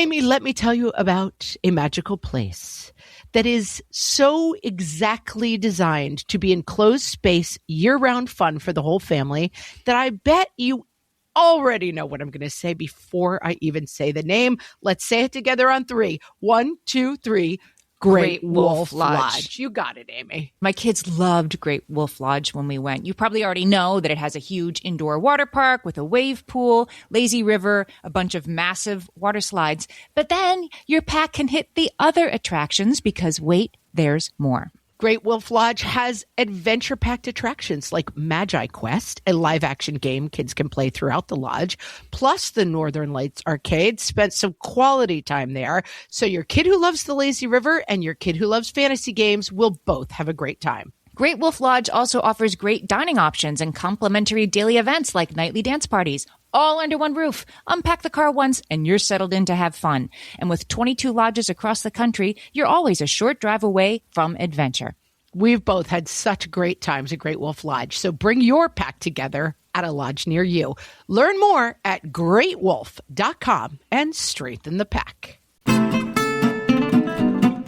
Amy, let me tell you about a magical place that is so exactly designed to be enclosed space, year-round fun for the whole family that I bet you already know what I'm going to say before I even say the name. Let's say it together on 3. 1, 2, 3. Great Wolf Lodge. You got it, Amy. My kids loved Great Wolf Lodge when we went. You probably already know that it has a huge indoor water park with a wave pool, lazy river, a bunch of massive water slides. But then your pack can hit the other attractions because wait, there's more. Great Wolf Lodge has adventure-packed attractions like Magi Quest, a live-action game kids can play throughout the lodge, plus the Northern Lights Arcade. Spent some quality time there, so your kid who loves the lazy river and your kid who loves fantasy games will both have a great time. Great Wolf Lodge also offers great dining options and complimentary daily events like nightly dance parties, all under one roof. Unpack the car once and you're settled in to have fun. And with 22 lodges across the country, you're always a short drive away from adventure. We've both had such great times at Great Wolf Lodge, so bring your pack together at a lodge near you. Learn more at greatwolf.com and strengthen the pack.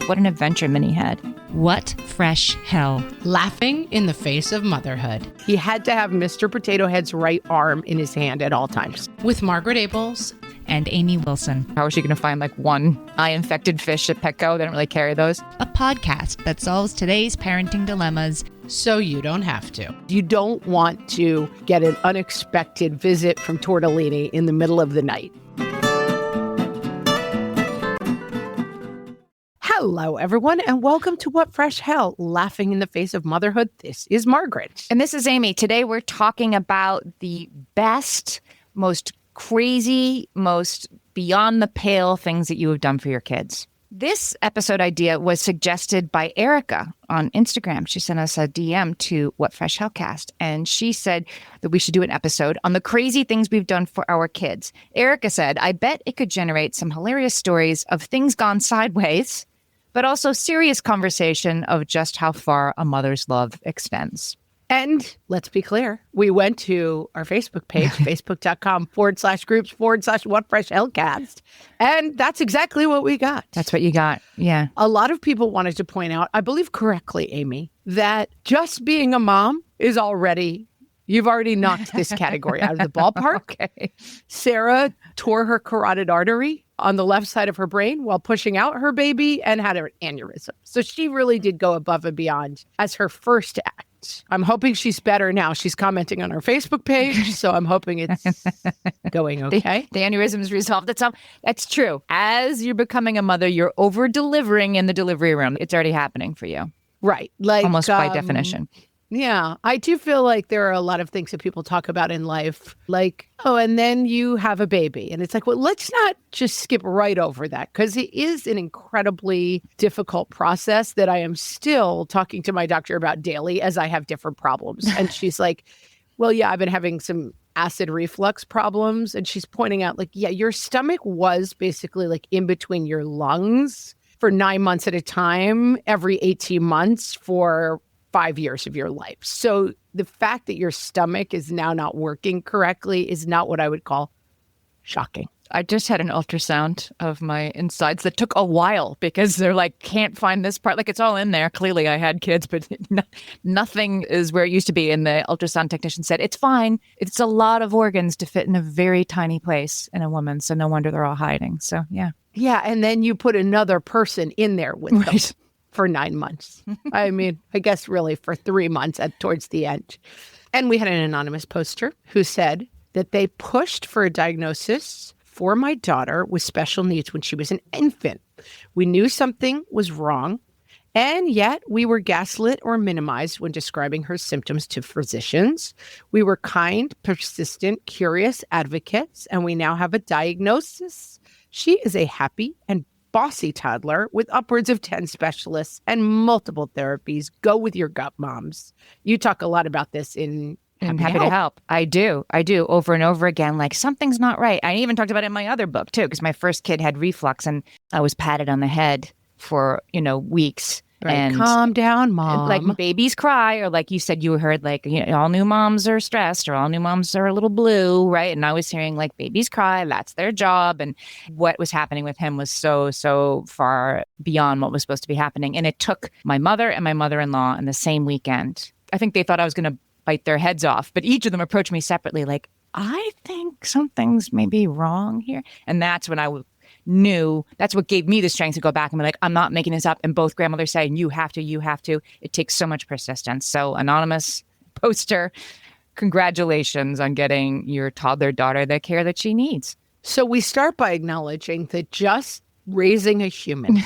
What an adventure Minnie had. What fresh hell. Laughing in the face of motherhood. He had to have Mr. Potato Head's right arm in his hand at all times. With Margaret Ables and Amy Wilson. How is she going to find like one eye-infected fish at Petco? They don't really carry those. A podcast that solves today's parenting dilemmas so you don't have to. You don't want to get an unexpected visit from Tortellini in the middle of the night. Hello, everyone, and welcome to What Fresh Hell, Laughing in the Face of Motherhood. This is Margaret. And this is Amy. Today we're talking about the best, most crazy, most beyond the pale things that you have done for your kids. This episode idea was suggested by Erica on Instagram. She sent us a DM to What Fresh Hellcast, and she said that we should do an episode on the crazy things we've done for our kids. Erica said, I bet it could generate some hilarious stories of things gone sideways, but also serious conversation of just how far a mother's love extends. And let's be clear, we went to our Facebook page, facebook.com/groups/whatfreshhellcast. And that's exactly what we got. That's what you got. Yeah. A lot of people wanted to point out, I believe correctly, Amy, that just being a mom is already, you've already knocked this category out of the ballpark. Okay. Sarah tore her carotid artery on the left side of her brain while pushing out her baby and had an aneurysm. So she really did go above and beyond as her first act. I'm hoping she's better now. She's commenting on our Facebook page, so I'm hoping it's going okay. The aneurysm is resolved itself. That's true. As you're becoming a mother, you're over-delivering in the delivery room. It's already happening for you. Right. Like almost by definition. Yeah, I do feel like there are a lot of things that people talk about in life, like, oh, and then you have a baby. And it's like, well, let's not just skip right over that, because it is an incredibly difficult process that I am still talking to my doctor about daily as I have different problems. And she's like, well, yeah, I've been having some acid reflux problems. And she's pointing out, like, yeah, your stomach was basically like in between your lungs for 9 months at a time, every 18 months for 5 years of your life. So the fact that your stomach is now not working correctly is not what I would call shocking. I just had an ultrasound of my insides that took a while because they're like, can't find this part. Like, it's all in there. Clearly I had kids, but nothing is where it used to be. And the ultrasound technician said, it's fine. It's a lot of organs to fit in a very tiny place in a woman. So no wonder they're all hiding. So yeah. Yeah. And then you put another person in there with them for 9 months. I mean, I guess really for 3 months towards the end. And we had an anonymous poster who said that they pushed for a diagnosis for my daughter with special needs when she was an infant. We knew something was wrong, and yet we were gaslit or minimized when describing her symptoms to physicians. We were kind, persistent, curious advocates, and we now have a diagnosis. She is a happy and bossy toddler with upwards of 10 specialists and multiple therapies. Go with your gut, moms. You talk a lot about this in Happy to Help. I do over and over again. Like, something's not right. I even talked about it in my other book too, because my first kid had reflux and I was patted on the head for, weeks Right. And Calm down, Mom. like babies cry, or like you said, you heard like, all new moms are stressed, or all new moms are a little blue, right? And I was hearing like babies cry, that's their job. And what was happening with him was so far beyond what was supposed to be happening. And it took my mother and my mother-in-law in the same weekend. I think they thought I was going to bite their heads off, but each of them approached me separately like, I think something's maybe wrong here. And that's when I knew, that's what gave me the strength to go back and be like, I'm not making this up. And both grandmothers say, you have to. It takes so much persistence. So anonymous poster, congratulations on getting your toddler daughter the care that she needs. So we start by acknowledging that just raising a human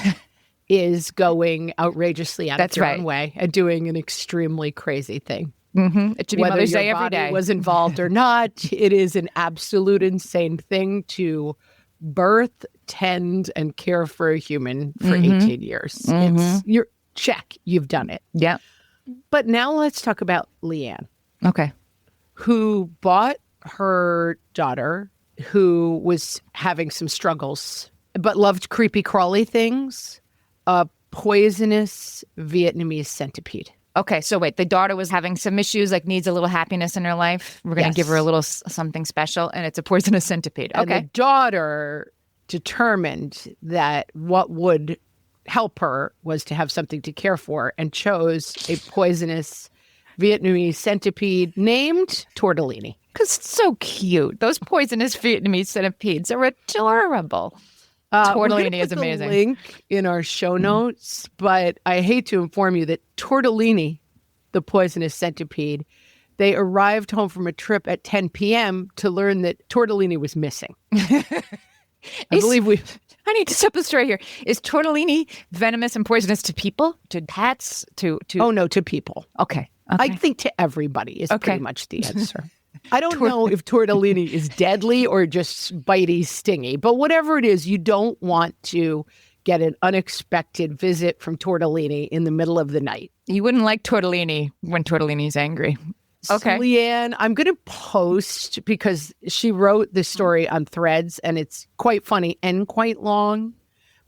is going outrageously out of your own way and doing an extremely crazy thing. Mm-hmm. It should be Whether Mother's your Day every body day. was involved or not, it is an absolute insane thing to birth, tend, and care for a human for 18 years. You're check. You've done it. Yeah. But now let's talk about Leanne, Okay. who bought her daughter, who was having some struggles, but loved creepy crawly things, a poisonous Vietnamese centipede. Okay, so wait, the daughter was having some issues, like needs a little happiness in her life. We're going to give her a little something special, and it's a poisonous centipede. And Okay. the daughter determined that what would help her was to have something to care for and chose a poisonous Vietnamese centipede named Tortellini. Because it's so cute. Those poisonous Vietnamese centipedes are adorable. Tortellini is amazing. The link in our show notes, but I hate to inform you that Tortellini, the poisonous centipede, they arrived home from a trip at 10 p.m. to learn that Tortellini was missing. I need to stop the story here. Is Tortellini venomous and poisonous to people, to pets, to? Oh no, to people. Okay. I think to everybody is Okay. pretty much the answer. I don't know if Tortellini is deadly or just bitey, stingy, but whatever it is, you don't want to get an unexpected visit from Tortellini in the middle of the night. You wouldn't like Tortellini when Tortellini's angry. Okay. So, Leanne, I'm going to post because she wrote this story on Threads and it's quite funny and quite long,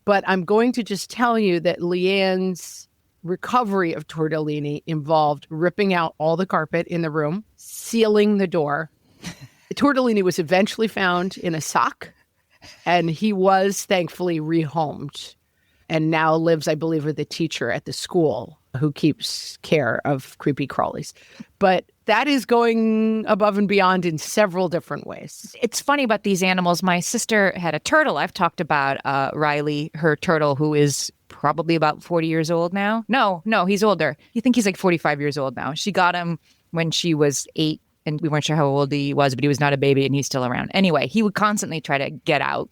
but I'm going to just tell you that Leanne's recovery of Tortellini involved ripping out all the carpet in the room, sealing the door. Tortellini was eventually found in a sock, and he was thankfully rehomed and now lives, I believe, with a teacher at the school who keeps care of creepy crawlies. But that is going above and beyond in several different ways. It's funny about these animals. My sister had a turtle. I've talked about Riley, her turtle, who is probably about 40 years old now. No, he's older. You think he's like 45 years old now. She got him when she was 8, and we weren't sure how old he was, but he was not a baby and he's still around. Anyway, he would constantly try to get out,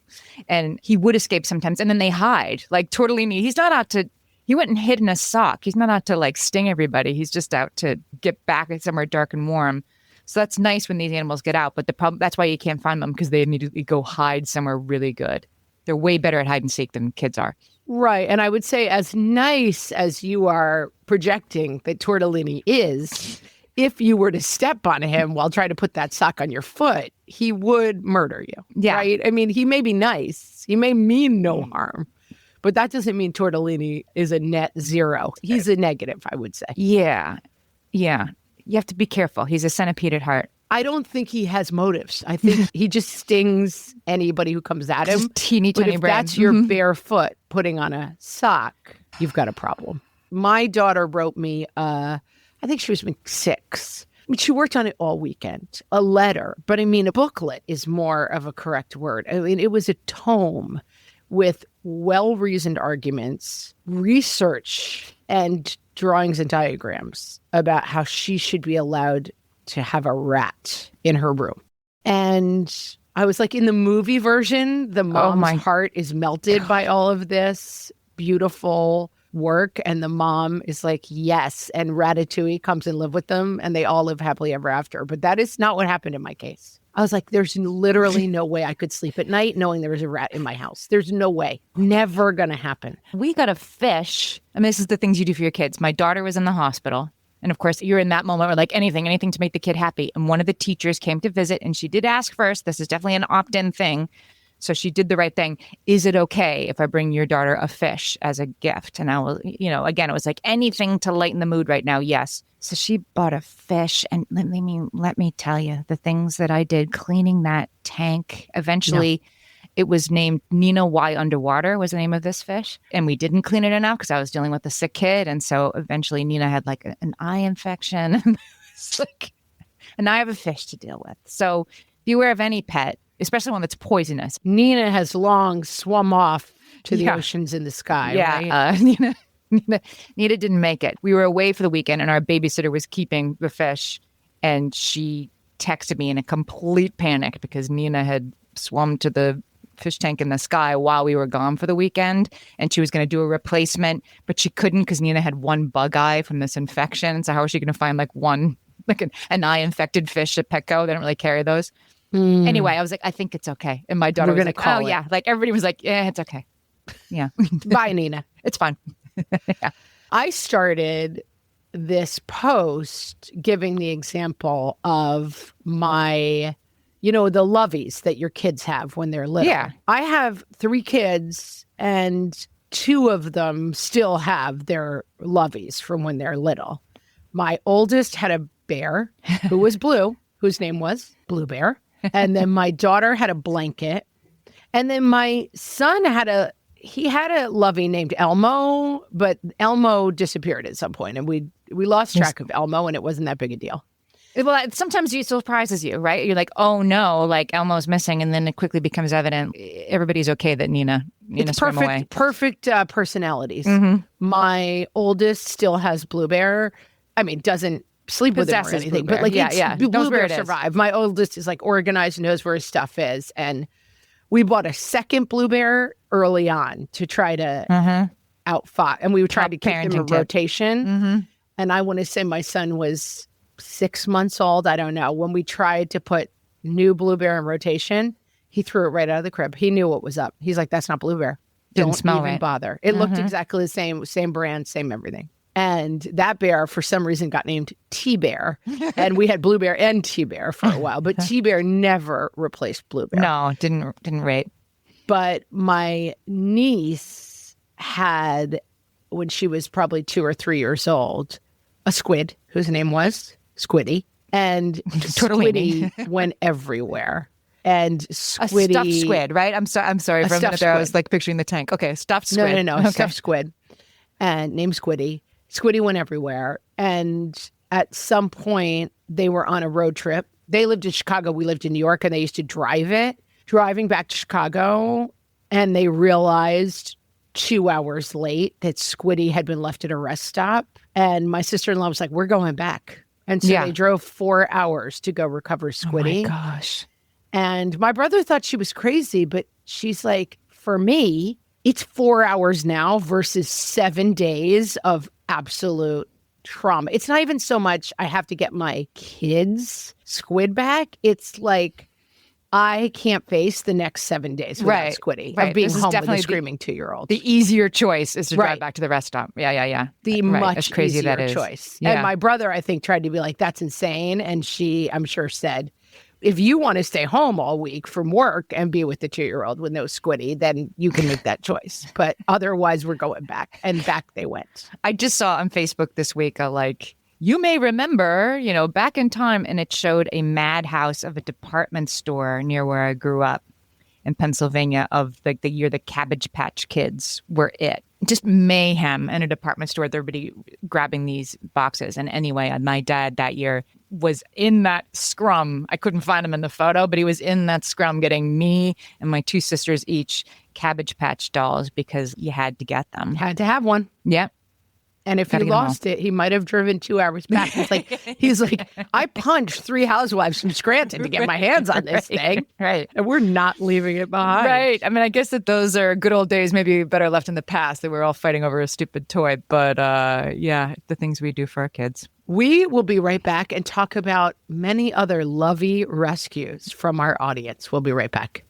and he would escape sometimes, and then they hide. Like Tortellini, he's not out to, he went and hid in a sock. He's not out to like sting everybody. He's just out to get back somewhere dark and warm. So that's nice when these animals get out, but the problem, that's why you can't find them, because they immediately go hide somewhere really good. They're way better at hide and seek than kids are. Right. And I would say, as nice as you are projecting that Tortellini is, if you were to step on him while trying to put that sock on your foot, he would murder you. Yeah. Right? I mean, he may be nice. He may mean no harm. But that doesn't mean Tortellini is a net zero. He's a negative, I would say. Yeah. You have to be careful. He's a centipede at heart. I don't think he has motives. I think he just stings anybody who comes at him. Just teeny But tiny if brain. that's your bare foot putting on a sock, you've got a problem. My daughter wrote me, I think she was 6. I mean, she worked on it all weekend. A letter, but I mean, a booklet is more of a correct word. I mean, it was a tome with well-reasoned arguments, research, and drawings and diagrams about how she should be allowed to have a rat in her room. And I was like, in the movie version, the mom's heart is melted by all of this beautiful work. And the mom is like, yes. And Ratatouille comes and live with them and they all live happily ever after. But that is not what happened in my case. I was like, there's literally no way I could sleep at night knowing there was a rat in my house. There's no way. Never going to happen. We got a fish. I mean, this is the things you do for your kids. My daughter was in the hospital. And of course, you're in that moment where like anything to make the kid happy. And one of the teachers came to visit and she did ask first, this is definitely an opt-in thing. So she did the right thing. Is it okay if I bring your daughter a fish as a gift? And I will, again, it was like anything to lighten the mood right now. Yes. So she bought a fish. And let me tell you, the things that I did cleaning that tank. Eventually, it was named Nina Y Underwater was the name of this fish. And we didn't clean it enough because I was dealing with a sick kid. And so eventually Nina had like an eye infection. It's like, and I have a fish to deal with. So beware of any pet, especially one that's poisonous. Nina has long swum off to the oceans in the sky. Yeah, right? Nina didn't make it. We were away for the weekend and our babysitter was keeping the fish. And she texted me in a complete panic because Nina had swum to the fish tank in the sky while we were gone for the weekend, and she was going to do a replacement, but she couldn't because Nina had one bug eye from this infection. So how was she going to find like an eye infected fish at Petco? They don't really carry those. Anyway, I was like, I think it's okay. And my daughter was like, oh yeah. Like everybody was like, yeah, it's okay. Yeah. Bye, Nina. It's fine. Yeah. I started this post giving the example of my the lovies that your kids have when they're little. Yeah. I have 3 kids and 2 of them still have their lovies from when they're little. My oldest had a bear who was blue, whose name was Blue Bear. And then my daughter had a blanket. And then my son had a lovey named Elmo, but Elmo disappeared at some point and we lost track of Elmo and it wasn't that big a deal. Well, sometimes it surprises you, right? You're like, oh no, like Elmo's missing. And then it quickly becomes evident everybody's okay that Nina swam away. Perfect personalities. Mm-hmm. My oldest still has Blue Bear. I mean, doesn't sleep with him or anything, but like, Blue Bear survived. My oldest is like organized, knows where his stuff is. And we bought a second Blue Bear early on to try to outfox. And we tried to keep them in rotation. Mm-hmm. And I want to say my son was 6 months old. I don't know. When we tried to put new Blue Bear in rotation, he threw it right out of the crib. He knew what was up. He's like, that's not Blue Bear. Didn't smell even right. Bother. It looked exactly the same brand, same everything. And that bear, for some reason, got named T-Bear. And we had Blue Bear and T-Bear for a while. But T-Bear never replaced Blue Bear. No, didn't rate. But my niece had, when she was probably 2 or 3 years old, a squid whose name was Squiddy. And Squiddy went everywhere. And Squiddy... A stuffed squid, right? I'm sorry. For a minute there, I was like picturing the tank. Okay, stuffed squid. No. Okay. Stuffed squid. And named Squiddy. Squiddy went everywhere. And at some point, they were on a road trip. They lived in Chicago. We lived in New York, and they used to drive it. Driving back to Chicago, and they realized 2 hours late that Squiddy had been left at a rest stop. And my sister-in-law was like, we're going back. And so they drove 4 hours to go recover Squiddy. Oh, my gosh. And my brother thought she was crazy, but she's like, for me, it's 4 hours now versus 7 days of absolute trauma. It's not even so much I have to get my kids' squid back. It's like I can't face the next 7 days without Squiddy. Of being home with a screaming 2-year-old. The easier choice is to drive back to the rest stop. Yeah. The much crazy easier choice. Yeah. And my brother, I think, tried to be like, that's insane. And she, I'm sure, said, if you want to stay home all week from work and be with the 2-year-old with no Squiddy, then you can make that choice. But otherwise, we're going back. And back they went. I just saw on Facebook this week, you may remember, back in time, and it showed a madhouse of a department store near where I grew up in Pennsylvania of the year the Cabbage Patch Kids were it. Just mayhem in a department store with everybody grabbing these boxes. And anyway, my dad that year was in that scrum. I couldn't find him in the photo, but he was in that scrum getting me and my 2 sisters each Cabbage Patch dolls because you had to get them. Had to have one. Yep. And if he lost it, he might have driven 2 hours back. He's like, I punched 3 housewives from Scranton to get my hands on this thing. Right. And we're not leaving it behind. Right. I mean, I guess that those are good old days, maybe better left in the past, that we're all fighting over a stupid toy. But the things we do for our kids. We will be right back and talk about many other lovey rescues from our audience. We'll be right back.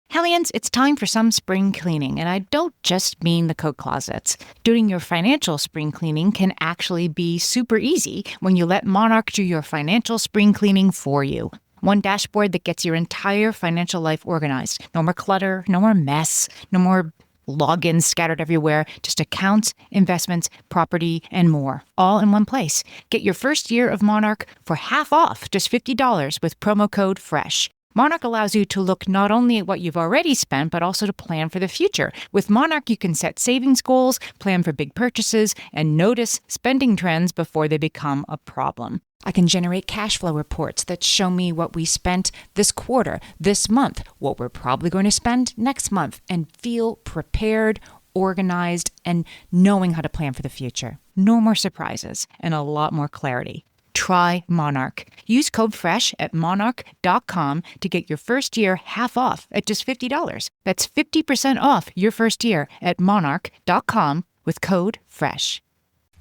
Hellions, it's time for some spring cleaning, and I don't just mean the coat closets. Doing your financial spring cleaning can actually be super easy when you let Monarch do your financial spring cleaning for you. One dashboard that gets your entire financial life organized. No more clutter, no more mess, no more logins scattered everywhere, just accounts, investments, property, and more, all in one place. Get your first year of Monarch for half off, just $50 with promo code FRESH. Monarch allows you to look not only at what you've already spent, but also to plan for the future. With Monarch, you can set savings goals, plan for big purchases, and notice spending trends before they become a problem. I can generate cash flow reports that show me what we spent this quarter, this month, what we're probably going to spend next month, and feel prepared, organized, and knowing how to plan for the future. No more surprises and a lot more clarity. Try Monarch. Use code FRESH at monarch.com to get your first year half off at just $50. That's 50% off your first year at monarch.com with code FRESH.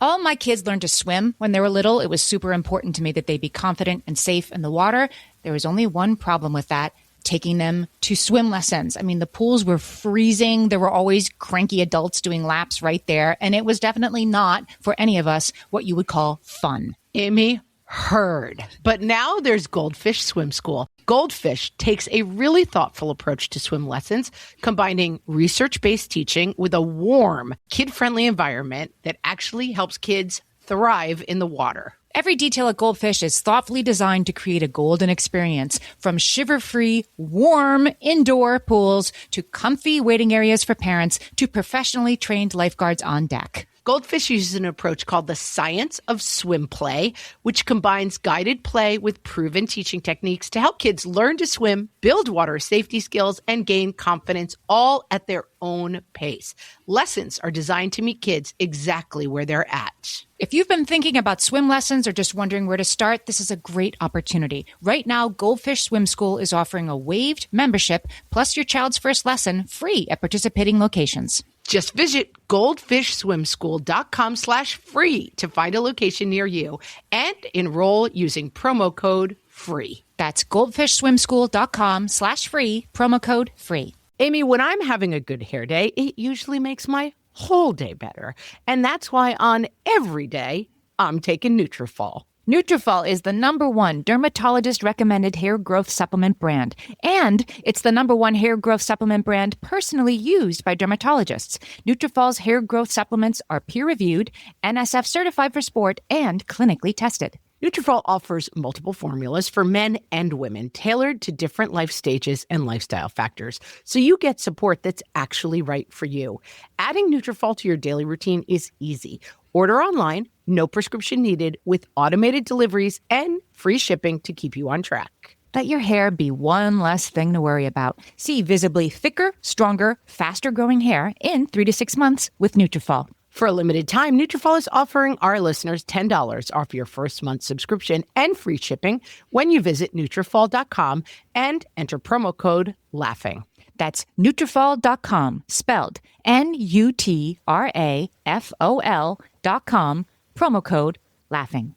All my kids learned to swim when they were little. It was super important to me that they be confident and safe in the water. There was only one problem with that, taking them to swim lessons. I mean, the pools were freezing. There were always cranky adults doing laps right there. And it was definitely not, for any of us, what you would call fun. Amy, heard. But now there's Goldfish Swim School. Goldfish takes a really thoughtful approach to swim lessons, combining research-based teaching with a warm, kid-friendly environment that actually helps kids thrive in the water. Every detail at Goldfish is thoughtfully designed to create a golden experience, from shiver-free, warm indoor pools to comfy waiting areas for parents to professionally trained lifeguards on deck. Goldfish uses an approach called the science of swim play, which combines guided play with proven teaching techniques to help kids learn to swim, build water safety skills, and gain confidence, all at their own pace. Lessons are designed to meet kids exactly where they're at. If you've been thinking about swim lessons or just wondering where to start, this is a great opportunity. Right now, Goldfish Swim School is offering a waived membership plus your child's first lesson free at participating locations. Just visit goldfishswimschool.com/free to find a location near you and enroll using promo code FREE. That's goldfishswimschool.com/free, promo code FREE. Amy, when I'm having a good hair day, it usually makes my whole day better. And that's why on every day, I'm taking Nutrafol. Nutrafol is the #1 dermatologist-recommended hair growth supplement brand, and it's the #1 hair growth supplement brand personally used by dermatologists. Nutrafol's hair growth supplements are peer-reviewed, NSF certified for sport, and clinically tested. Nutrafol offers multiple formulas for men and women, tailored to different life stages and lifestyle factors, so you get support that's actually right for you. Adding Nutrafol to your daily routine is easy. Order online, no prescription needed, with automated deliveries and free shipping to keep you on track. Let your hair be one less thing to worry about. See visibly thicker, stronger, faster-growing hair in 3 to 6 months with Nutrafol. For a limited time, Nutrafol is offering our listeners $10 off your first month subscription and free shipping when you visit Nutrafol.com and enter promo code LAUGHING. That's Nutrafol.com, spelled Nutrafol.com, promo code LAUGHING.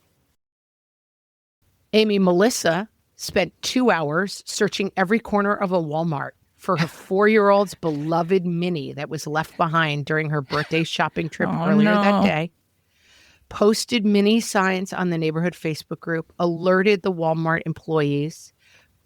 Amy, Melissa spent 2 hours searching every corner of a Walmart for her 4-year-old's beloved Minnie that was left behind during her birthday shopping trip earlier that day. Posted Minnie signs on the neighborhood Facebook group, alerted the Walmart employees,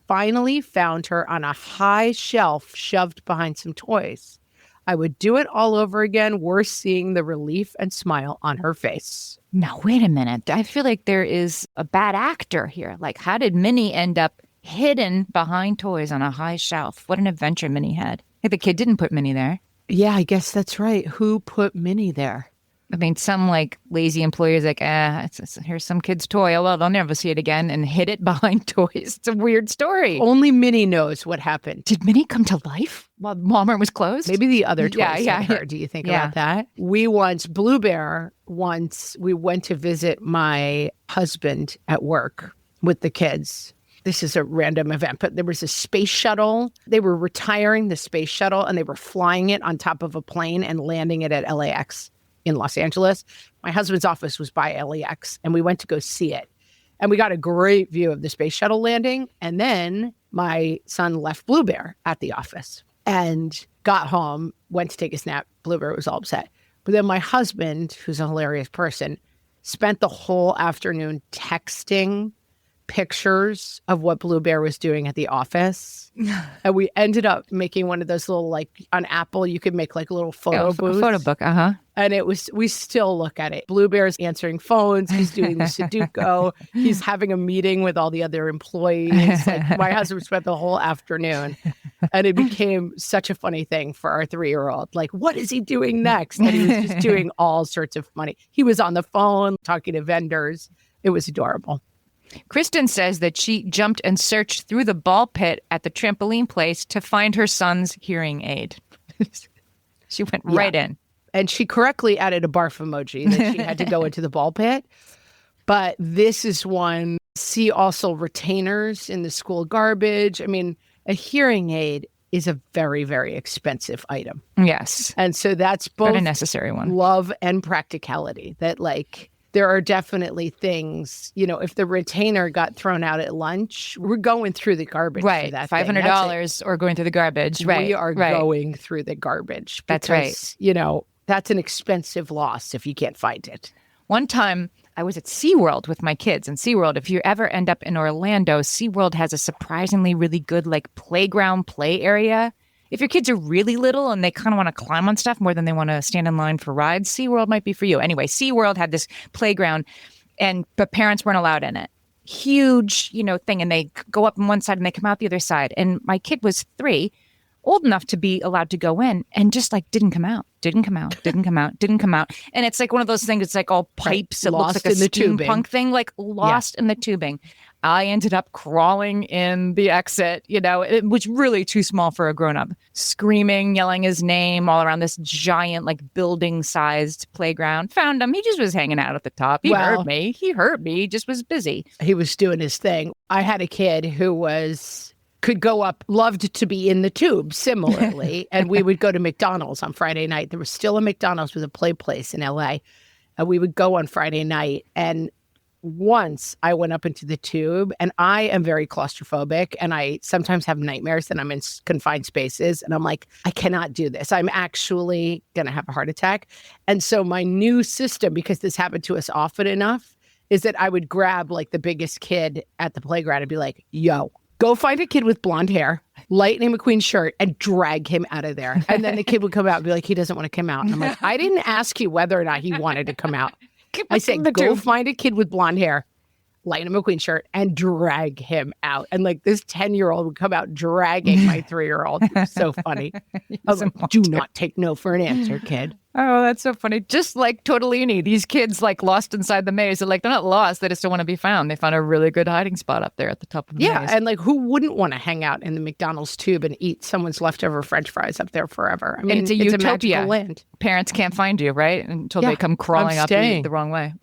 finally found her on a high shelf shoved behind some toys. I would do it all over again, worth seeing the relief and smile on her face. Now, wait a minute. I feel like there is a bad actor here. Like, how did Minnie end up hidden behind toys on a high shelf? What an adventure Minnie had. Hey, the kid didn't put Minnie there. Yeah, I guess that's right. Who put Minnie there? I mean, some like lazy employers like, here's some kid's toy. Oh, well, they'll never see it again, and hid it behind toys. It's a weird story. Only Minnie knows what happened. Did Minnie come to life while Walmart was closed? Maybe the other toys hit her. Do you think about that? We Blue Bear, we went to visit my husband at work with the kids. This is a random event, but there was a space shuttle. They were retiring the space shuttle, and they were flying it on top of a plane and landing it at LAX. In Los Angeles. My husband's office was by LAX, and we went to go see it. And we got a great view of the space shuttle landing. And then my son left Blue Bear at the office and got home, went to take a nap. Blue Bear was all upset. But then my husband, who's a hilarious person, spent the whole afternoon texting pictures of what Blue Bear was doing at the office. And we ended up making one of those little, like on Apple, you could make like a little photo booth. A photo book, And we still look at it. Blue Bear's answering phones. He's doing the Sudoku. He's having a meeting with all the other employees. Like, my husband spent the whole afternoon. And it became such a funny thing for our 3-year-old. Like, what is he doing next? And he was just doing all sorts of funny. He was on the phone talking to vendors. It was adorable. Kristen says that she jumped and searched through the ball pit at the trampoline place to find her son's hearing aid. She went right in. And she correctly added a barf emoji that she had to go into the ball pit. But this is one. See also retainers in the school garbage. I mean, a hearing aid is a very, very expensive item. Yes. And so that's both a necessary one. Love and practicality. That like there are definitely things, you know, if the retainer got thrown out at lunch, we're going through the garbage. Right. For that $500 or going through the garbage. Right. We are going through the garbage. That's right. You know, that's an expensive loss if you can't find it. One time I was at SeaWorld with my kids. And SeaWorld, if you ever end up in Orlando, SeaWorld has a surprisingly really good like playground play area. If your kids are really little and they kind of want to climb on stuff more than they want to stand in line for rides, SeaWorld might be for you. Anyway, SeaWorld had this playground, but parents weren't allowed in it. Huge, thing. And they go up on one side and they come out the other side. And my kid was 3, old enough to be allowed to go in, and just like didn't come out. And it's like one of those things, it's like all pipes. It looks like a steampunk thing, like lost in the tubing. I ended up crawling in the exit, it was really too small for a grown-up, screaming, yelling his name all around this giant, like building-sized playground. Found him. He just was hanging out at the top. He heard me. He just was busy. He was doing his thing. I had a kid who could go up, loved to be in the tube similarly. And we would go to McDonald's on Friday night. There was still a McDonald's with a play place in LA. And we would go on Friday night. And once I went up into the tube, and I am very claustrophobic, and I sometimes have nightmares that I'm in confined spaces. And I'm like, I cannot do this. I'm actually going to have a heart attack. And so my new system, because this happened to us often enough, is that I would grab like the biggest kid at the playground and be like, yo, go find a kid with blonde hair, Lightning McQueen shirt, and drag him out of there. And then the kid would come out and be like, he doesn't want to come out. And I'm like, I didn't ask you whether or not he wanted to come out. I said, go find a kid with blonde hair, Lightning McQueen shirt, and drag him out. And like this 10-year-old would come out dragging my 3-year-old. It was so funny. I was like, do not take no for an answer, kid. Oh, that's so funny. Just like Tortellini, these kids like lost inside the maze. They're like, they're not lost. They just don't want to be found. They found a really good hiding spot up there at the top of the maze. Yeah, and like who wouldn't want to hang out in the McDonald's tube and eat someone's leftover French fries up there forever? I mean, it's a utopia. magical land. Parents can't find you, right? Until they come crawling up the wrong way.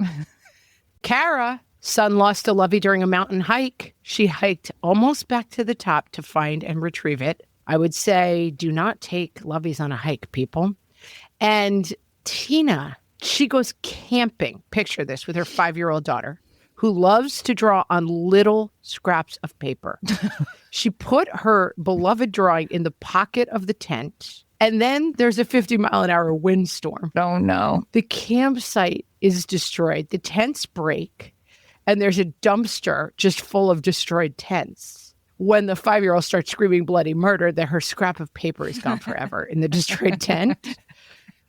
Kara, son lost a lovey during a mountain hike. She hiked almost back to the top to find and retrieve it. I would say do not take lovies on a hike, people. And Tina, she goes camping, picture this, with her 5-year-old daughter, who loves to draw on little scraps of paper. She put her beloved drawing in the pocket of the tent, and then there's a 50-mile-an-hour windstorm. Oh, no. The campsite is destroyed. The tents break, and there's a dumpster just full of destroyed tents. When the 5-year-old starts screaming bloody murder, that her scrap of paper is gone forever in the destroyed tent.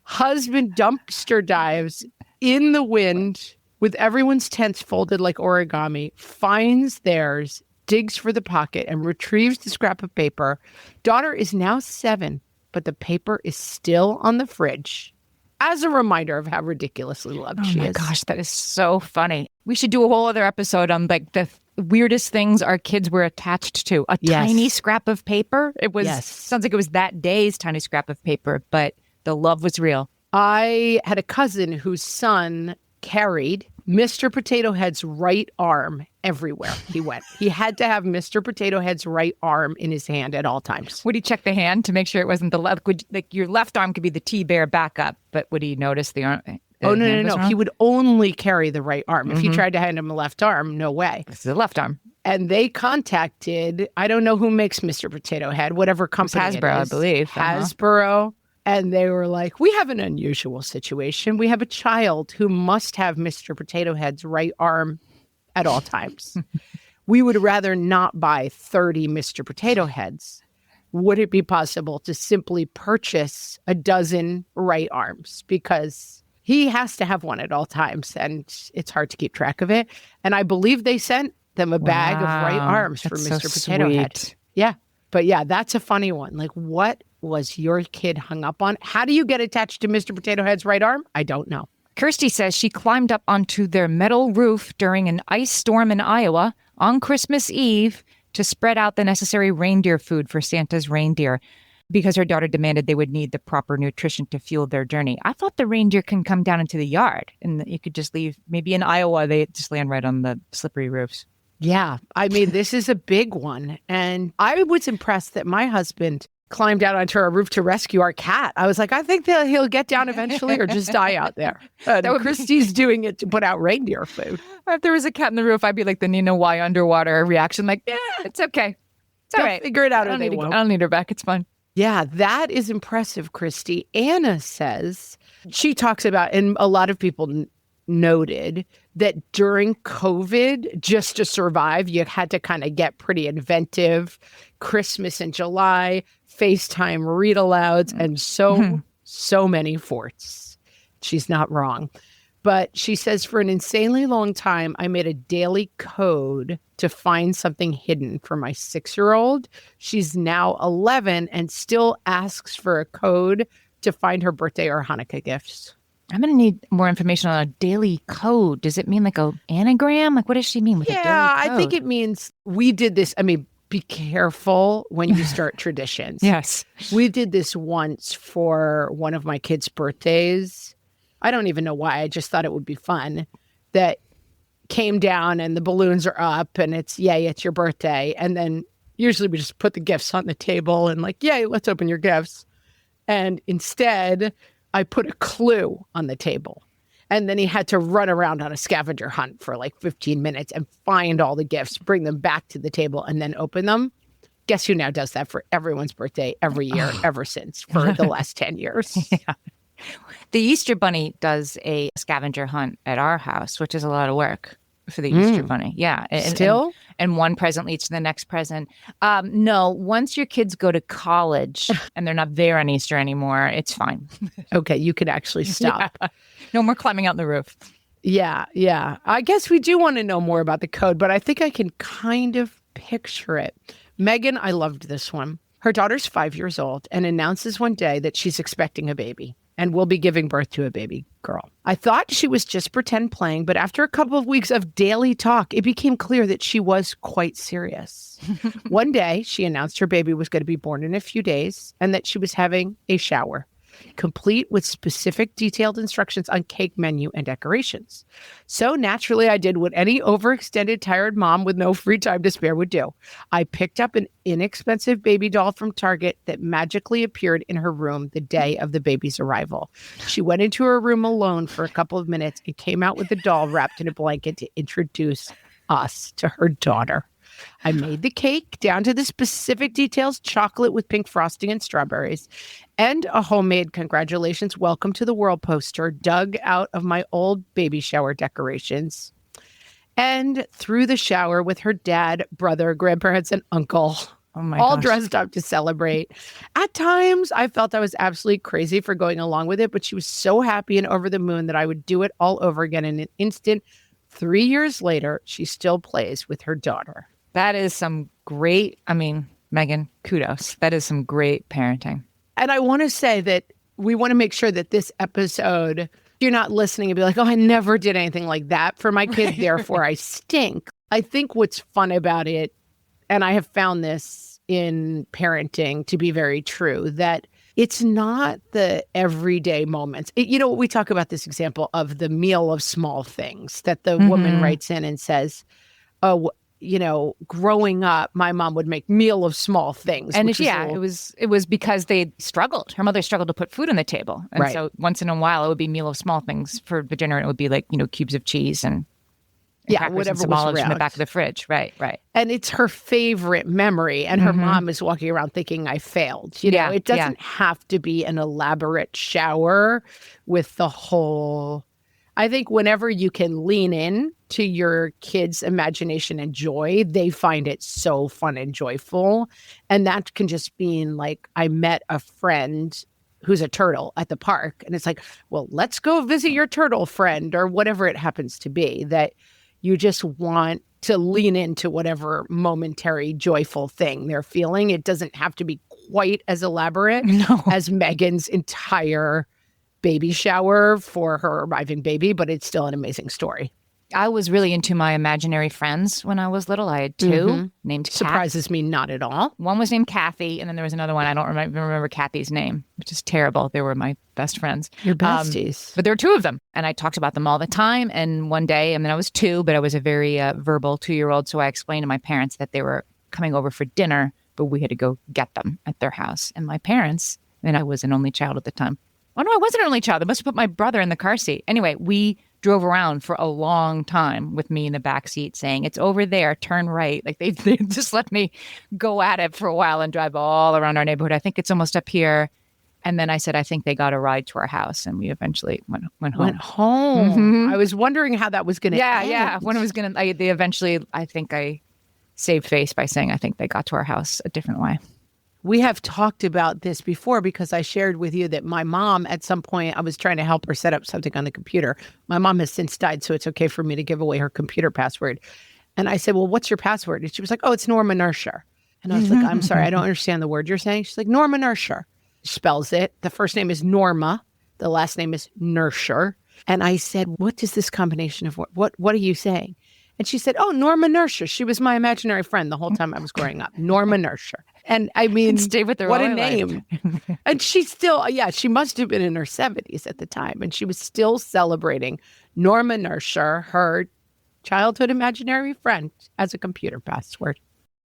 Husband dumpster dives in the wind with everyone's tents folded like origami, finds theirs, digs for the pocket, and retrieves the scrap of paper. Daughter is now 7, but the paper is still on the fridge as a reminder of how ridiculously loved she is. Oh my gosh, that is so funny. We should do a whole other episode on like the weirdest things our kids were attached to. A tiny scrap of paper. It was sounds like it was that day's tiny scrap of paper, but the love was real. I had a cousin whose son carried Mr. Potato Head's right arm everywhere he went. He had to have Mr. Potato Head's right arm in his hand at all times. Would he check the hand to make sure it wasn't the left? Like your left arm could be the T-bear backup, but would he notice the arm? No. He would only carry the right arm. If you tried to hand him a left arm, no way. This is the left arm. And they contacted, I don't know who makes Mr. Potato Head, whatever company it is. Hasbro, I believe. Hasbro. And they were like, we have an unusual situation. We have a child who must have Mr. Potato Head's right arm at all times. we would rather not buy 30 Mr. Potato Heads. Would it be possible to simply purchase a dozen right arms? Because he has to have one at all times, and it's hard to keep track of it. And I believe they sent them a bag of right arms for Mr. Potato Head. Yeah. But yeah, that's a funny one. Like, what was your kid hung up on? How do you get attached to Mr. Potato Head's right arm? I don't know. Kirsty says she climbed up onto their metal roof during an ice storm in Iowa on Christmas Eve to spread out the necessary reindeer food for Santa's reindeer because her daughter demanded they would need the proper nutrition to fuel their journey. I thought the reindeer can come down into the yard and you could just leave. Maybe in Iowa, they just land right on the slippery roofs. Yeah. I mean, this is a big one. And I was impressed that my husband climbed out onto our roof to rescue our cat. I was like, I think that he'll get down eventually or just die out there. Christy's doing it to put out reindeer food. If there was a cat in the roof, I'd be like the Nina Y underwater reaction. Like, yeah, it's okay. It's all right. Figure it out. I don't need her back. It's fine. Yeah, that is impressive, Christy. Anna says, she talks about, and a lot of people noted that during COVID, just to survive, you had to kind of get pretty inventive. Christmas in July, FaceTime read alouds, and so many forts. She's not wrong. But she says, for an insanely long time, I made a daily code to find something hidden for my 6-year-old. She's now 11 and still asks for a code to find her birthday or Hanukkah gifts. I'm going to need more information on a daily code. Does it mean like an anagram? Like, what does she mean with a daily code? Yeah, I think it means we did this. I mean, be careful when you start traditions. Yes. We did this once for one of my kids' birthdays. I don't even know why. I just thought it would be fun. That came down and the balloons are up and it's, yay, it's your birthday. And then usually we just put the gifts on the table and like, yay, let's open your gifts. And instead, I put a clue on the table. And then he had to run around on a scavenger hunt for like 15 minutes and find all the gifts, bring them back to the table, and then open them. Guess who now does that for everyone's birthday every year, ever since, for the last 10 years? Yeah. The Easter Bunny does a scavenger hunt at our house, which is a lot of work for the Easter Bunny. Yeah. Still? And one present leads to the next present. No, once your kids go to college and they're not there on Easter anymore, it's fine. Okay, you could actually stop. Yeah. No more climbing out the roof. Yeah. I guess we do want to know more about the code, but I think I can kind of picture it. Megan, I loved this one. Her daughter's 5 years old and announces one day that she's expecting a baby and will be giving birth to a baby girl. I thought she was just pretend playing, but after a couple of weeks of daily talk, it became clear that she was quite serious. One day, she announced her baby was going to be born in a few days and that she was having a shower, complete with specific detailed instructions on cake menu and decorations. So naturally, I did what any overextended, tired mom with no free time to spare would do. I picked up an inexpensive baby doll from Target that magically appeared in her room the day of the baby's arrival. She went into her room alone for a couple of minutes and came out with the doll wrapped in a blanket to introduce us to her daughter. I made the cake down to the specific details, chocolate with pink frosting and strawberries, and a homemade congratulations, welcome to the world poster dug out of my old baby shower decorations. And through the shower with her dad, brother, grandparents, and uncle, all dressed up to celebrate. At times, I felt I was absolutely crazy for going along with it, but she was so happy and over the moon that I would do it all over again in an instant. 3 years later, she still plays with her daughter. That is some great, Megan, kudos. That is some great parenting. And I want to say that we want to make sure that this episode, you're not listening and be like, oh, I never did anything like that for my kid, therefore I stink. I think what's fun about it, and I have found this in parenting to be very true, that it's not the everyday moments. We talk about this example of the meal of small things that the woman writes in and says, oh, growing up, my mom would make meal of small things. And it was because they struggled. Her mother struggled to put food on the table. And so once in a while, it would be meal of small things for the dinner. And it would be like, cubes of cheese and whatever and some olives in the back of the fridge. Right. And it's her favorite memory. And her mom is walking around thinking I failed. It doesn't have to be an elaborate shower with the whole, I think whenever you can lean in to your kids' imagination and joy, they find it so fun and joyful. And that can just mean like, I met a friend who's a turtle at the park. And it's like, well, let's go visit your turtle friend or whatever it happens to be, that you just want to lean into whatever momentary joyful thing they're feeling. It doesn't have to be quite as elaborate as Megan's entire baby shower for her arriving baby, but it's still an amazing story. I was really into my imaginary friends when I was little. I had two named Surprises me not at all. One was named Kathy, and then there was another one. I don't remember Kathy's name, which is terrible. They were my best friends. Your besties. But there were two of them, and I talked about them all the time. And one day, I mean, I was 2, but I was a very verbal 2-year-old, so I explained to my parents that they were coming over for dinner, but we had to go get them at their house. And my parents, and I was an only child at the time. Oh, no, I wasn't an only child. They must have put my brother in the car seat. Anyway, we drove around for a long time with me in the back seat saying, it's over there, turn right. Like they just let me go at it for a while and drive all around our neighborhood. I think it's almost up here. And then I said, I think they got a ride to our house. And we eventually went home. Went home. Mm-hmm. I was wondering how that was going to end. Yeah. When it was going to, they eventually, I think I saved face by saying, I think they got to our house a different way. We have talked about this before because I shared with you that my mom, at some point, I was trying to help her set up something on the computer. My mom has since died, so it's okay for me to give away her computer password. And I said, well, what's your password? And she was like, oh, it's Norma Nurture. And I was like, I'm sorry, I don't understand the word you're saying. She's like, Norma Nurture. Spells it. The first name is Norma. The last name is Nurture. And I said, what is this combination of what are you saying? And she said, oh, Norma Nurture. She was my imaginary friend the whole time I was growing up. Norma Nurture. And I mean, stay with her what a name. And she's still, she must have been in her 70s at the time. And she was still celebrating Norma Nurture, her childhood imaginary friend, as a computer password.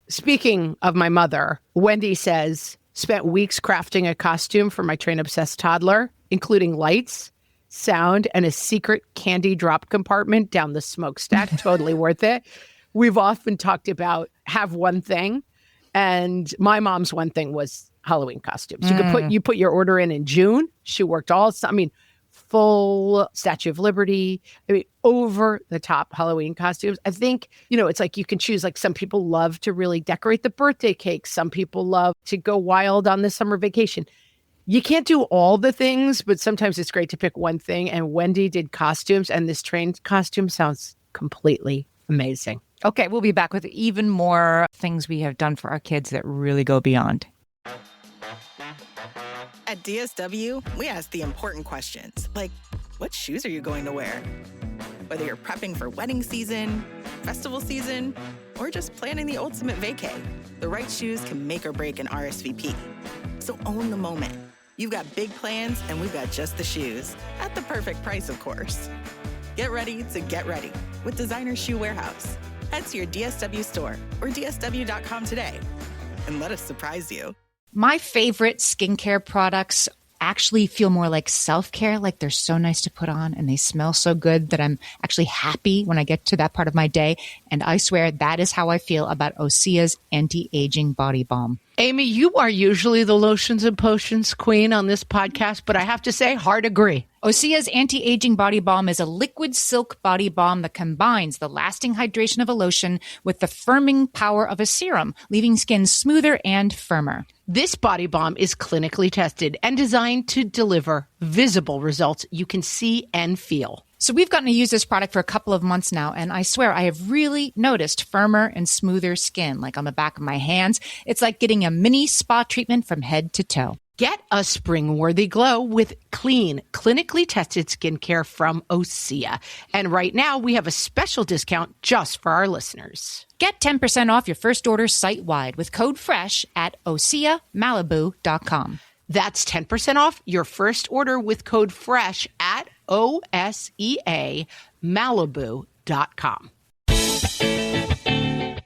Speaking of my mother, Wendy says, spent weeks crafting a costume for my train-obsessed toddler, including lights, sound, and a secret candy drop compartment down the smokestack. Totally worth it. We've often talked about have one thing. And my mom's one thing was Halloween costumes. You put your order in June. She worked full Statue of Liberty. I mean, over the top Halloween costumes. I think, it's like you can choose, like some people love to really decorate the birthday cake. Some people love to go wild on the summer vacation. You can't do all the things, but sometimes it's great to pick one thing. And Wendy did costumes, and this train costume sounds completely amazing. Okay, we'll be back with even more things we have done for our kids that really go beyond. At DSW, we ask the important questions, like, what shoes are you going to wear? Whether you're prepping for wedding season, festival season, or just planning the ultimate vacay, the right shoes can make or break an RSVP. So own the moment. You've got big plans, and we've got just the shoes. At the perfect price, of course. Get ready to get ready with Designer Shoe Warehouse. Head to your DSW store or DSW.com today and let us surprise you. My favorite skincare products actually feel more like self-care, like they're so nice to put on and they smell so good that I'm actually happy when I get to that part of my day. And I swear that is how I feel about Osea's anti-aging body balm. Amy, you are usually the lotions and potions queen on this podcast, but I have to say, hard agree. Osea's anti-aging body balm is a liquid silk body balm that combines the lasting hydration of a lotion with the firming power of a serum, leaving skin smoother and firmer. This body balm is clinically tested and designed to deliver visible results you can see and feel. So we've gotten to use this product for a couple of months now, and I swear I have really noticed firmer and smoother skin, like on the back of my hands. It's like getting a mini spa treatment from head to toe. Get a spring-worthy glow with clean, clinically tested skincare from Osea. And right now, we have a special discount just for our listeners. Get 10% off your first order site-wide with code FRESH at OseaMalibu.com. That's 10% off your first order with code FRESH at OSEAMalibu.com.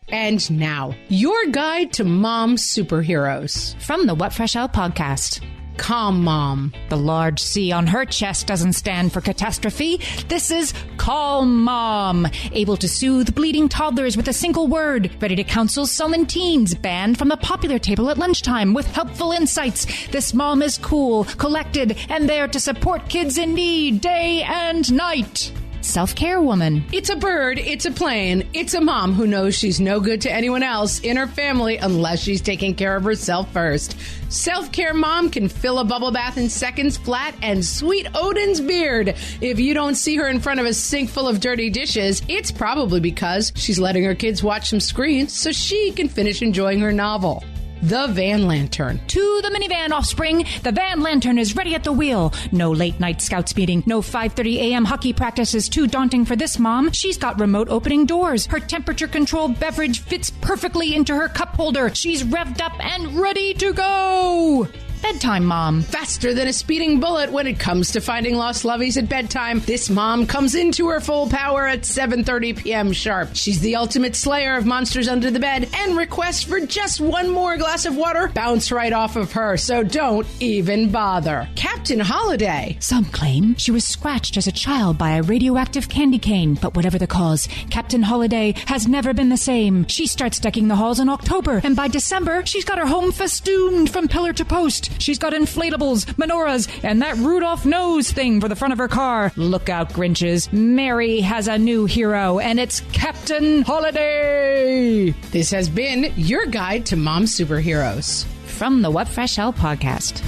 And now, your guide to mom superheroes. From the What Fresh Out podcast. Calm Mom. The large C on her chest doesn't stand for catastrophe. This is Calm Mom, able to soothe bleeding toddlers with a single word, ready to counsel sullen teens, banned from the popular table at lunchtime with helpful insights. This mom is cool, collected, and there to support kids in need day and night. Self-care woman. It's a bird, it's a plane, it's a mom who knows she's no good to anyone else in her family unless she's taking care of herself first. Self-care mom can fill a bubble bath in seconds flat and sweet Odin's beard. If you don't see her in front of a sink full of dirty dishes, it's probably because she's letting her kids watch some screens so she can finish enjoying her novel. The Van Lantern. To the minivan, offspring. The Van Lantern is ready at the wheel. No late night scouts meeting. No 5:30 a.m. hockey practice is too daunting for this mom. She's got remote opening doors. Her temperature controlled beverage fits perfectly into her cup holder. She's revved up and ready to go. Bedtime mom. Faster than a speeding bullet when it comes to finding lost lovies at bedtime. This mom comes into her full power at 7:30 p.m. sharp. She's the ultimate slayer of monsters under the bed, and requests for just one more glass of water bounce right off of her, so don't even bother. Captain Holiday. Some claim she was scratched as a child by a radioactive candy cane, but whatever the cause, Captain Holiday has never been the same. She starts decking the halls in October, and by December, she's got her home festooned from pillar to post. She's got inflatables, menorahs, and that Rudolph nose thing for the front of her car. Look out, Grinches. Mary has a new hero, and it's Captain Holiday. This has been your guide to mom superheroes. From the What Fresh Hell podcast.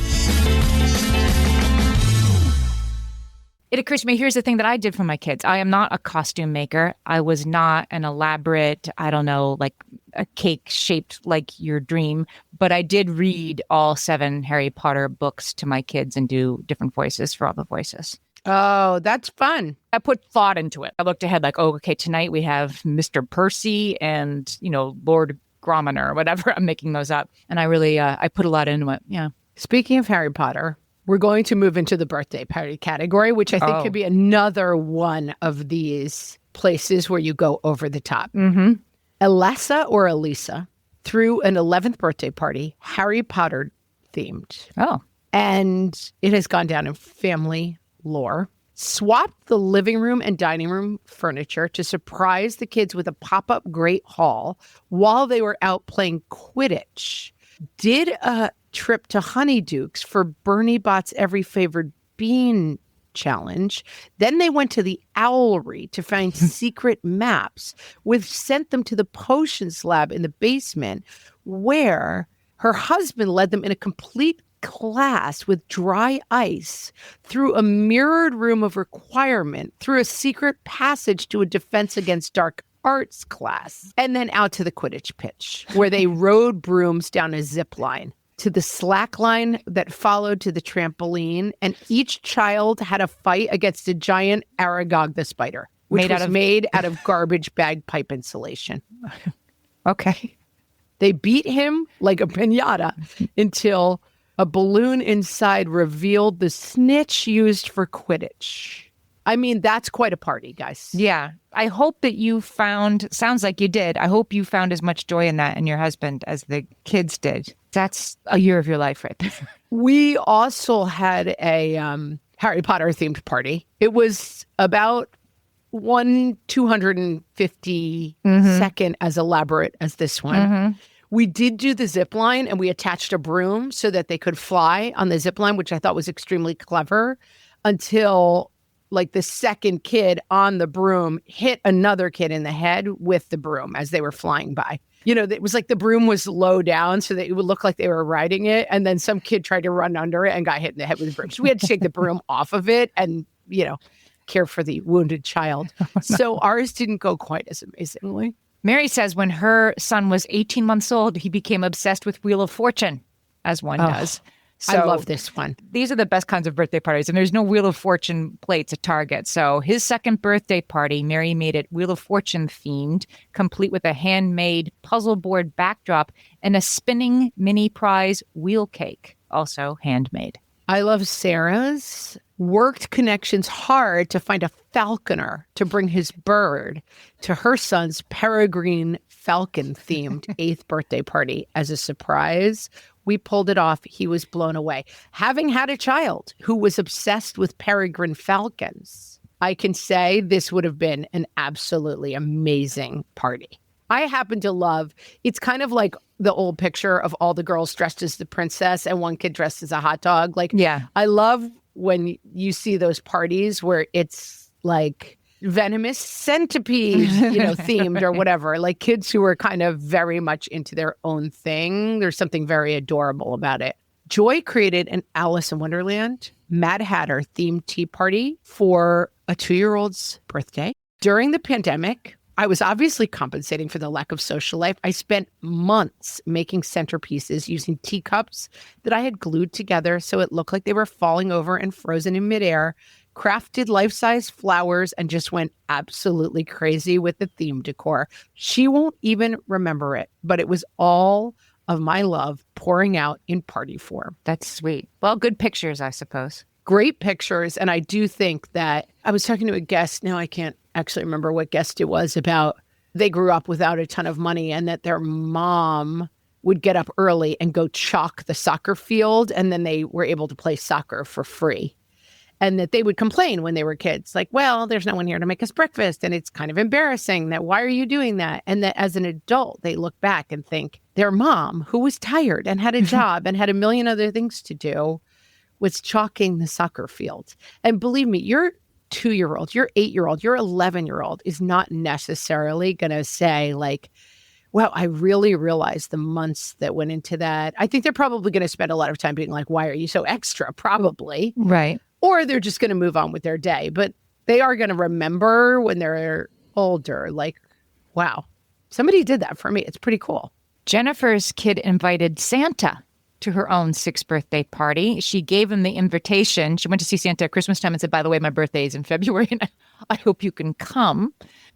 It occurs to me, here's the thing that I did for my kids. I am not a costume maker. I was not an elaborate, I don't know, like a cake shaped like your dream. But I did read all 7 Harry Potter books to my kids and do different voices for all the voices. Oh, that's fun. I put thought into it. I looked ahead like, oh, okay, tonight we have Mr. Percy and, Lord Grominer or whatever. I'm making those up. And I really, I put a lot into it. Yeah. Speaking of Harry Potter, we're going to move into the birthday party category, which I think could be another one of these places where you go over the top. Mm-hmm. Elessa or Elisa threw an 11th birthday party, Harry Potter themed. Oh. And it has gone down in family lore. Swapped the living room and dining room furniture to surprise the kids with a pop-up Great Hall while they were out playing Quidditch. Did a trip to Honeydukes for Bernie Bot's Every Favored Bean challenge. Then they went to the Owlery to find secret maps, which sent them to the potions lab in the basement, where her husband led them in a complete class with dry ice through a mirrored room of requirement, through a secret passage to a defense against dark arts class, and then out to the Quidditch pitch, where they rode brooms down a zip line to the slack line that followed to the trampoline, and each child had a fight against a giant Aragog the spider, which was made out of garbage bag pipe insulation. Okay. They beat him like a piñata until a balloon inside revealed the snitch used for Quidditch. I mean, that's quite a party, guys. Yeah. I hope that you found, sounds like you did, I hope you found as much joy in that and your husband as the kids did. That's a year of your life right there. We also had a Harry Potter themed party. It was about 252nd as elaborate as this one. Mm-hmm. We did do the zip line, and we attached a broom so that they could fly on the zip line, which I thought was extremely clever, until like the second kid on the broom hit another kid in the head with the broom as they were flying by. It was like the broom was low down so that it would look like they were riding it. And then some kid tried to run under it and got hit in the head with the broom. So we had to take the broom off of it and, care for the wounded child. Oh, no. So ours didn't go quite as amazingly. Mary says when her son was 18 months old, he became obsessed with Wheel of Fortune, as one does. So I love this one. These are the best kinds of birthday parties, and there's no Wheel of Fortune plates at Target. So his second birthday party, Mary made it Wheel of Fortune themed, complete with a handmade puzzle board backdrop and a spinning mini prize wheel cake, also handmade. I love Sarah's. worked connections hard to find a falconer to bring his bird to her son's peregrine falcon-themed 8th birthday party as a surprise. We pulled it off. He was blown away. Having had a child who was obsessed with peregrine falcons, I can say this would have been an absolutely amazing party. I happen to love, it's kind of like the old picture of all the girls dressed as the princess and one kid dressed as a hot dog. Like, Yeah. I love when you see those parties where it's like venomous centipede, themed or whatever, like kids who are kind of very much into their own thing. There's something very adorable about it. Joy created an Alice in Wonderland Mad Hatter themed tea party for a 2-year-old's birthday. During the pandemic, I was obviously compensating for the lack of social life. I spent months making centerpieces using teacups that I had glued together so it looked like they were falling over and frozen in midair, crafted life-size flowers, and just went absolutely crazy with the theme decor. She won't even remember it, but it was all of my love pouring out in party form. That's sweet. Well, good pictures, I suppose. Great pictures. And I do think that I was talking to a guest, now I can't actually remember what guest it was, about they grew up without a ton of money and that their mom would get up early and go chalk the soccer field, and then they were able to play soccer for free. And that they would complain when they were kids, like, well, there's no one here to make us breakfast. And it's kind of embarrassing that, why are you doing that? And that as an adult, they look back and think their mom, who was tired and had a job and had a million other things to do, was chalking the soccer field. And believe me, your 2-year-old, your 8-year-old, your 11-year-old is not necessarily going to say like, wow, I really realized the months that went into that. I think they're probably going to spend a lot of time being like, why are you so extra? Probably. Right. Or they're just going to move on with their day. But they are going to remember when they're older, like, wow, somebody did that for me. It's pretty cool. Jennifer's kid invited Santa to her own 6th birthday party. She gave him the invitation. She went to see Santa at Christmas time and said, by the way, my birthday is in February and I hope you can come.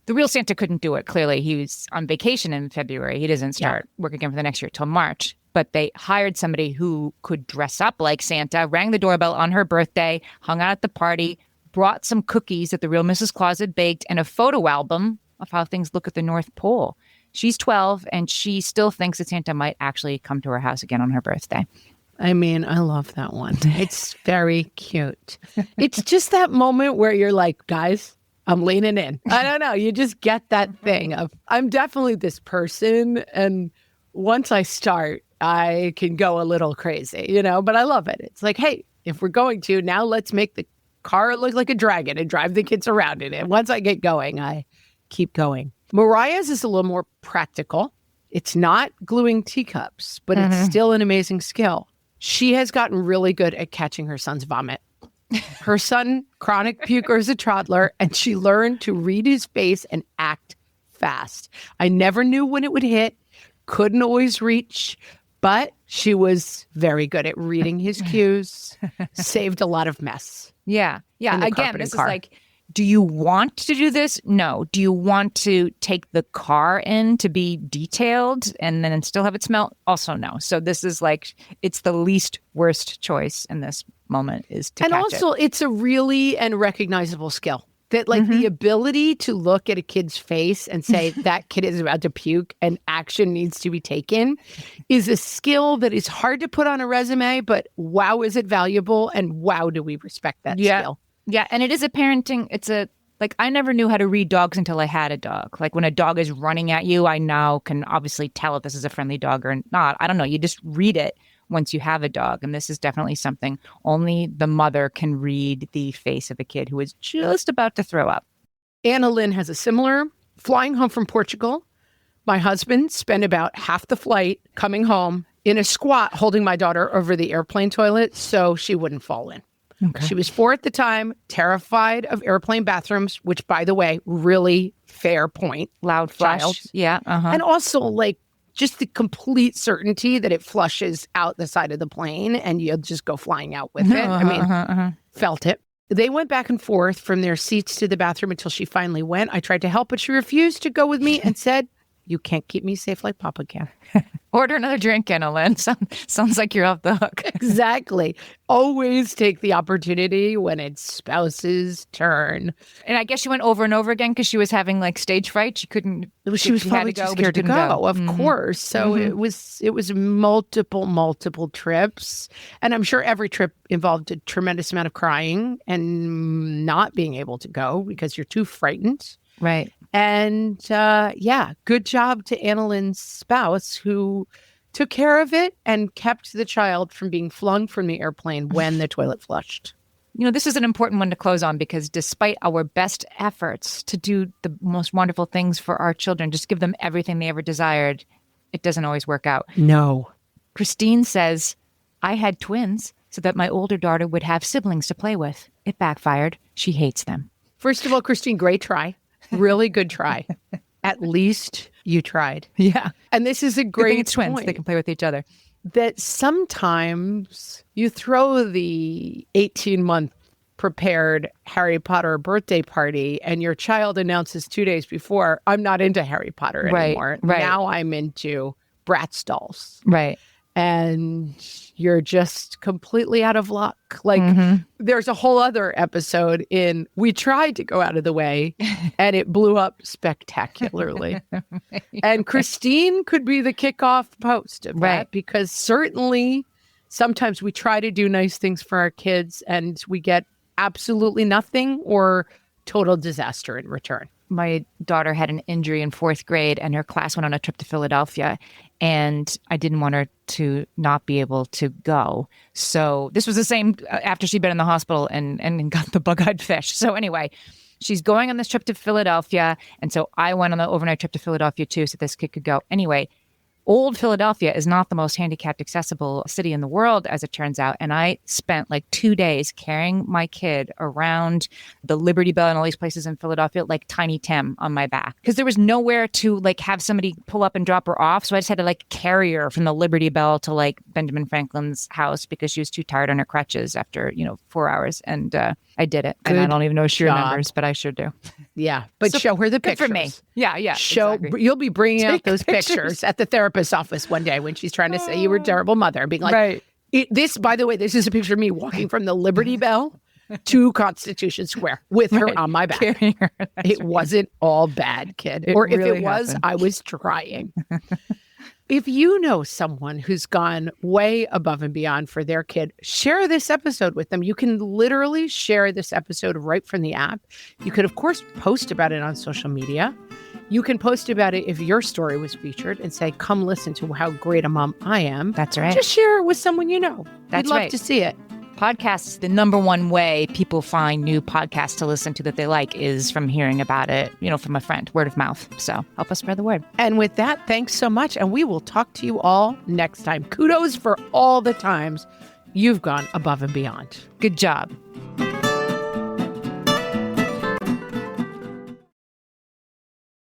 The real Santa couldn't do it. Clearly, he was on vacation in February. He doesn't start work again for the next year till March. But they hired somebody who could dress up like Santa, rang the doorbell on her birthday, hung out at the party, brought some cookies that the real Mrs. Claus had baked, and a photo album of how things look at the North Pole. She's 12, and she still thinks that Santa might actually come to her house again on her birthday. I mean, I love that one. It's very cute. It's just that moment where you're like, guys, I'm leaning in. I don't know. You just get that thing of, I'm definitely this person. And once I start, I can go a little crazy, but I love it. It's like, hey, if we're going to, now let's make the car look like a dragon and drive the kids around in it. Once I get going, I keep going. Mariah's is a little more practical. It's not gluing teacups, but it's still an amazing skill. She has gotten really good at catching her son's vomit. Her son, chronic puker as a toddler, and she learned to read his face and act fast. I never knew when it would hit, couldn't always reach, but she was very good at reading his cues, saved a lot of mess. Yeah. In the Again, carpeted this car. is like, do you want to do this? No. Do you want to take the car in to be detailed and then still have it smell? Also no. So this is like, it's the least worst choice in this moment is to And catch also, it. it's a really and recognizable skill. That like the ability to look at a kid's face and say that kid is about to puke and action needs to be taken is a skill that is hard to put on a resume, but wow, is it valuable, and wow, do we respect that skill. Yeah, and it is a parenting, like I never knew how to read dogs until I had a dog. Like when a dog is running at you, I now can obviously tell if this is a friendly dog or not. I don't know, you just read it once you have a dog. And this is definitely something only the mother can read the face of a kid who is just about to throw up. Anna Lynn has a similar. Flying home from Portugal, my husband spent about half the flight coming home in a squat holding my daughter over the airplane toilet so she wouldn't fall in. Okay. She was 4 at the time, terrified of airplane bathrooms, which, by the way, really fair point. Loud flush. Child. Yeah. And also, like, just the complete certainty that it flushes out the side of the plane and you'll just go flying out with it. I mean, felt it. They went back and forth from their seats to the bathroom until she finally went. I tried to help, but she refused to go with me and said, you can't keep me safe like Papa can. Order another drink, Annalyn. Sounds like you're off the hook. Exactly. Always take the opportunity when it's spouse's turn. And I guess she went over and over again because she was having like stage fright. She couldn't. She was probably too scared to go, of course. So it was multiple trips. And I'm sure every trip involved a tremendous amount of crying and not being able to go because you're too frightened. Right. And good job to Annalyn's spouse who took care of it and kept the child from being flung from the airplane when the toilet flushed. You know, this is an important one to close on because despite our best efforts to do the most wonderful things for our children, just give them everything they ever desired, it doesn't always work out. No. Christine says, I had twins so that my older daughter would have siblings to play with. It backfired. She hates them. First of all, Christine, great try. Really good try. At least you tried. Yeah. And this is a great it's twins. point. They can play with each other. That sometimes you throw the 18-month prepared Harry Potter birthday party and your child announces 2 days before, I'm not into Harry Potter anymore. Right. Now I'm into Bratz dolls. Right. And you're just completely out of luck. Like there's a whole other episode in we tried to go out of the way and it blew up spectacularly. And Christine could be the kickoff post of that because certainly sometimes we try to do nice things for our kids and we get absolutely nothing or total disaster in return. My daughter had an injury in 4th grade and her class went on a trip to Philadelphia and I didn't want her to not be able to go. So this was the same after she'd been in the hospital and got the bug-eyed fish. So anyway, she's going on this trip to Philadelphia. And so I went on the overnight trip to Philadelphia too so this kid could go. Anyway, old Philadelphia is not the most handicapped accessible city in the world, as it turns out. And I spent like 2 days carrying my kid around the Liberty Bell and all these places in Philadelphia, like Tiny Tim on my back, because there was nowhere to like have somebody pull up and drop her off. So I just had to like carry her from the Liberty Bell to like Benjamin Franklin's house because she was too tired on her crutches after, 4 hours. And I did it. And I don't even know if she remembers, but I sure do. Yeah. But show her the pictures. For me. Yeah. Exactly. You'll be bringing out those pictures at the therapist's office one day when she's trying to say you were a terrible mother, being like, this, by the way, this is a picture of me walking from the Liberty Bell to Constitution Square with her on my back. Carrying her. It wasn't all bad, kid. Or if it was, I was trying. If you know someone who's gone way above and beyond for their kid, share this episode with them. You can literally share this episode right from the app. You could, of course, post about it on social media. You can post about it if your story was featured and say, come listen to how great a mom I am. That's right. Just share it with someone you know. That's We'd love right. to see it. Podcasts is the number one way people find new podcasts to listen to that they like is from hearing about it, from a friend, word of mouth. So help us spread the word. And with that, thanks so much. And we will talk to you all next time. Kudos for all the times you've gone above and beyond. Good job.